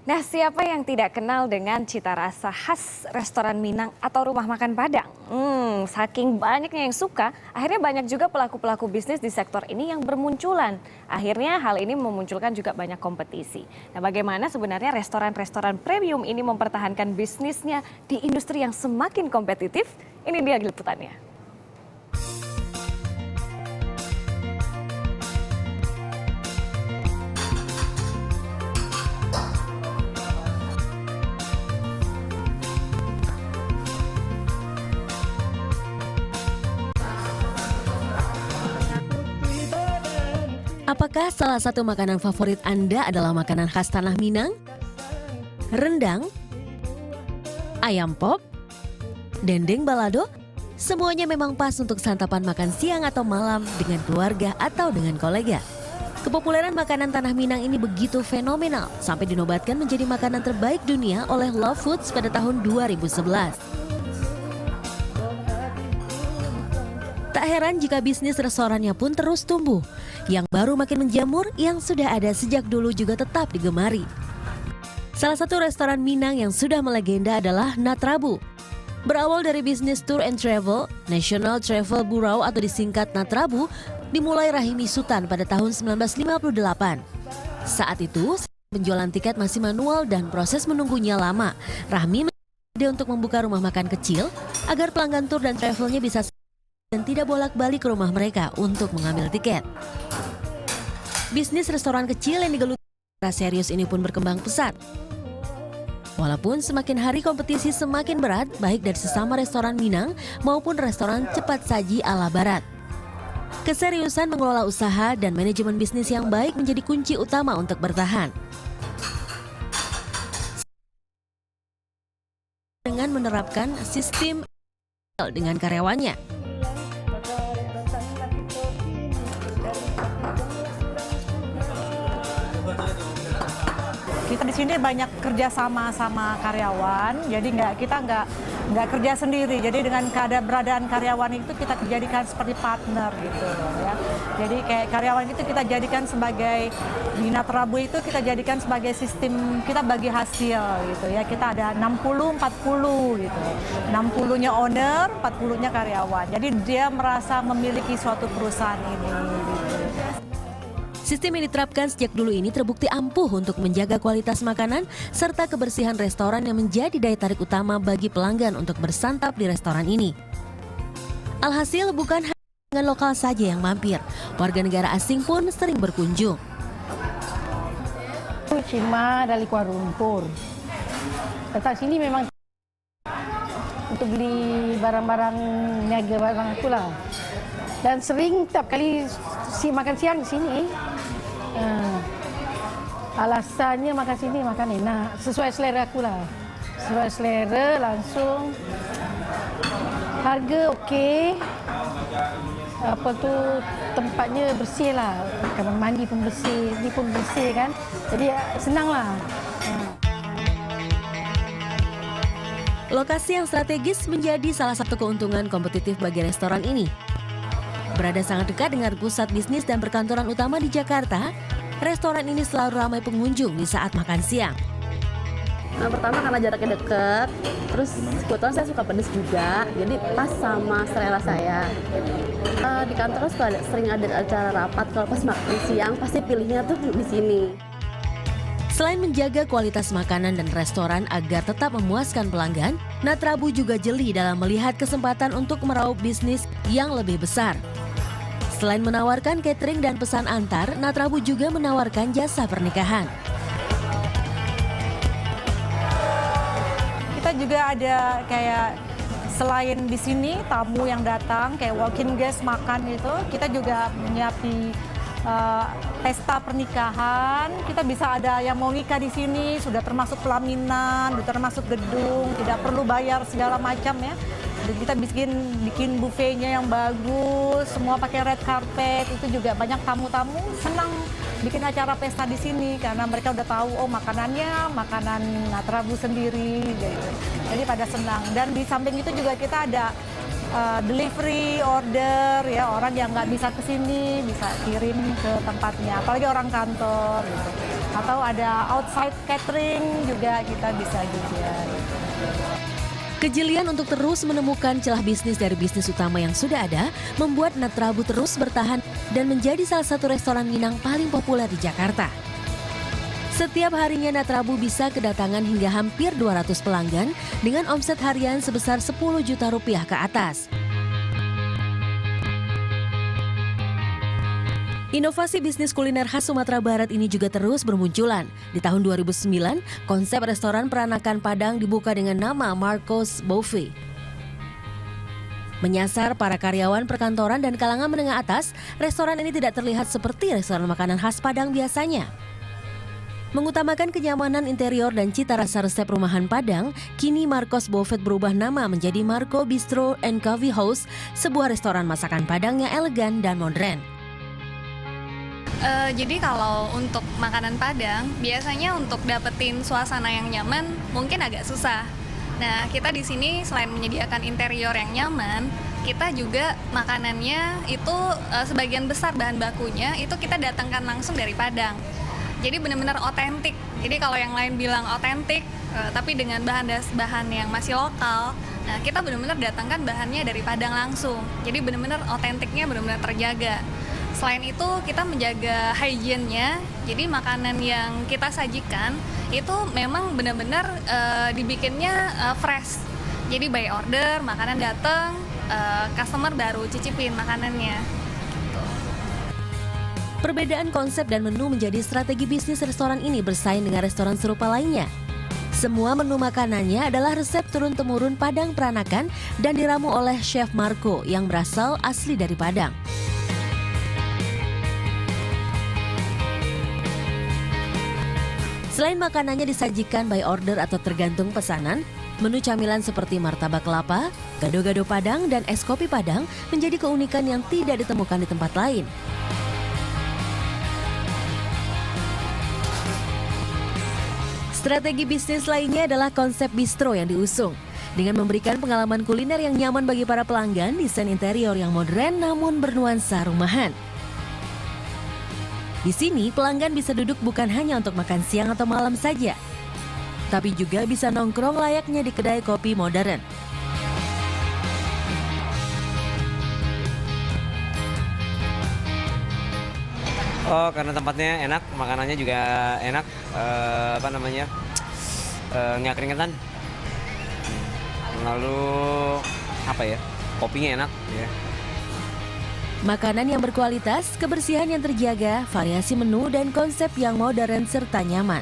Nah, siapa yang tidak kenal dengan cita rasa khas restoran Minang atau rumah makan Padang? Saking banyaknya yang suka, akhirnya banyak juga pelaku-pelaku bisnis di sektor ini yang bermunculan. Akhirnya hal ini memunculkan juga banyak kompetisi. Nah, bagaimana sebenarnya restoran-restoran premium ini mempertahankan bisnisnya di industri yang semakin kompetitif? Ini dia liputannya. Apakah salah satu makanan favorit Anda adalah makanan khas tanah Minang? Rendang? Ayam pop? Dendeng balado? Semuanya memang pas untuk santapan makan siang atau malam dengan keluarga atau dengan kolega. Kepopuleran makanan tanah Minang ini begitu fenomenal sampai dinobatkan menjadi makanan terbaik dunia oleh Love Foods pada tahun 2011. Tak heran jika bisnis restorannya pun terus tumbuh. Yang baru makin menjamur, yang sudah ada sejak dulu juga tetap digemari. Salah satu restoran Minang yang sudah melegenda adalah Natrabu. Berawal dari bisnis tour and travel, National Travel Bureau atau disingkat Natrabu, dimulai Rahimi Sutan pada tahun 1958. Saat itu, penjualan tiket masih manual dan proses menunggunya lama. Rahmi ide untuk membuka rumah makan kecil agar pelanggan tour dan travelnya bisa dan tidak bolak-balik ke rumah mereka untuk mengambil tiket. Bisnis restoran kecil yang digeluti secara serius ini pun berkembang pesat. Walaupun semakin hari kompetisi semakin berat, baik dari sesama restoran Minang maupun restoran cepat saji ala barat. Keseriusan mengelola usaha dan manajemen bisnis yang baik menjadi kunci utama untuk bertahan. Dengan menerapkan sistem dengan karyawannya. Kita di sini banyak kerja sama karyawan, jadi kita nggak kerja sendiri. Jadi dengan keberadaan karyawan itu kita jadikan seperti partner gitu ya. Jadi kayak karyawan itu kita jadikan sebagai di Natrabu itu kita jadikan sebagai sistem kita bagi hasil gitu ya. Kita ada 60-40 gitu. 60-nya owner, 40-nya karyawan. Jadi dia merasa memiliki suatu perusahaan ini gitu. Sistem yang diterapkan sejak dulu ini terbukti ampuh untuk menjaga kualitas makanan serta kebersihan restoran yang menjadi daya tarik utama bagi pelanggan untuk bersantap di restoran ini. Alhasil bukan hanya pelanggan lokal saja yang mampir, warga negara asing pun sering berkunjung. Cima dari Kuala Lumpur. Datang sini memang untuk beli barang-barang niaga barang aku lah. Dan sering tiap kali makan siang di sini. Alasannya makan sini makan enak, sesuai selera aku lah. Sesuai selera langsung. Harga okey. Apa tu tempatnya bersih lah. Kamar mandi pun bersih, ni pun bersih kan. Jadi senang lah. Lokasi yang strategis menjadi salah satu keuntungan kompetitif bagi restoran ini. Berada sangat dekat dengan pusat bisnis dan perkantoran utama di Jakarta, restoran ini selalu ramai pengunjung di saat makan siang. Nah, pertama karena jaraknya dekat, terus kebetulan saya suka pedas juga, jadi pas sama selera saya. Di kantor sering ada acara rapat, kalau pas makan siang pasti pilihnya tuh di sini. Selain menjaga kualitas makanan dan restoran agar tetap memuaskan pelanggan, Natrabu juga jeli dalam melihat kesempatan untuk meraup bisnis yang lebih besar. Selain menawarkan catering dan pesan antar, Natrabu juga menawarkan jasa pernikahan. Kita juga ada kayak selain di sini tamu yang datang kayak walk-in guest makan itu, kita juga menyiapkan pesta pernikahan. Kita bisa ada yang mau nikah di sini, sudah termasuk pelaminan, sudah termasuk gedung, tidak perlu bayar segala macam ya. Dan kita bikin buffetnya yang bagus, semua pakai red carpet. Itu juga banyak tamu-tamu senang bikin acara pesta di sini karena mereka udah tahu oh makanannya makanan Natrabu sendiri gitu. Jadi pada senang. Dan di samping itu juga kita ada delivery order ya, orang yang nggak bisa ke sini bisa kirim ke tempatnya, apalagi orang kantor gitu. atau ada outside catering juga kita bisa juga. Kejelian untuk terus menemukan celah bisnis dari bisnis utama yang sudah ada membuat Natrabu terus bertahan dan menjadi salah satu restoran Minang paling populer di Jakarta. Setiap harinya Natrabu bisa kedatangan hingga hampir 200 pelanggan dengan omset harian sebesar 10 juta rupiah ke atas. Inovasi bisnis kuliner khas Sumatera Barat ini juga terus bermunculan. Di tahun 2009, konsep restoran peranakan Padang dibuka dengan nama Marcos Buffet. Menyasar para karyawan perkantoran dan kalangan menengah atas, restoran ini tidak terlihat seperti restoran makanan khas Padang biasanya. Mengutamakan kenyamanan interior dan cita rasa resep rumahan Padang, kini Marcos Buffet berubah nama menjadi Marco Bistro and Coffee House, sebuah restoran masakan Padang yang elegan dan modern. Jadi kalau untuk makanan Padang, biasanya untuk dapetin suasana yang nyaman mungkin agak susah. Nah, kita di sini selain menyediakan interior yang nyaman, kita juga makanannya itu sebagian besar bahan bakunya itu kita datangkan langsung dari Padang. Jadi benar-benar otentik. Jadi kalau yang lain bilang otentik, tapi dengan bahan yang masih lokal, nah kita benar-benar datangkan bahannya dari Padang langsung. Jadi benar-benar otentiknya benar-benar terjaga. Selain itu kita menjaga hygiene-nya, jadi makanan yang kita sajikan itu memang benar-benar dibikinnya fresh. Jadi by order, makanan datang, customer baru cicipin makanannya. Perbedaan konsep dan menu menjadi strategi bisnis restoran ini bersaing dengan restoran serupa lainnya. Semua menu makanannya adalah resep turun-temurun Padang peranakan dan diramu oleh Chef Marco yang berasal asli dari Padang. Selain makanannya disajikan by order atau tergantung pesanan, menu camilan seperti martabak kelapa, gado-gado Padang, dan es kopi Padang menjadi keunikan yang tidak ditemukan di tempat lain. Strategi bisnis lainnya adalah konsep bistro yang diusung. Dengan memberikan pengalaman kuliner yang nyaman bagi para pelanggan, desain interior yang modern namun bernuansa rumahan. Di sini pelanggan bisa duduk bukan hanya untuk makan siang atau malam saja, tapi juga bisa nongkrong layaknya di kedai kopi modern. Oh, karena tempatnya enak, makanannya juga enak, nggak keringetan. Lalu kopinya enak. Ya. Makanan yang berkualitas, kebersihan yang terjaga, variasi menu, dan konsep yang modern serta nyaman.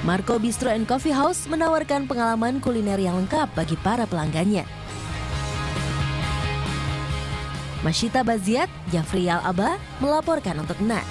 Marco Bistro and Coffee House menawarkan pengalaman kuliner yang lengkap bagi para pelanggannya. Masyita Baziat, Jafriyal Aba melaporkan untuk NAT.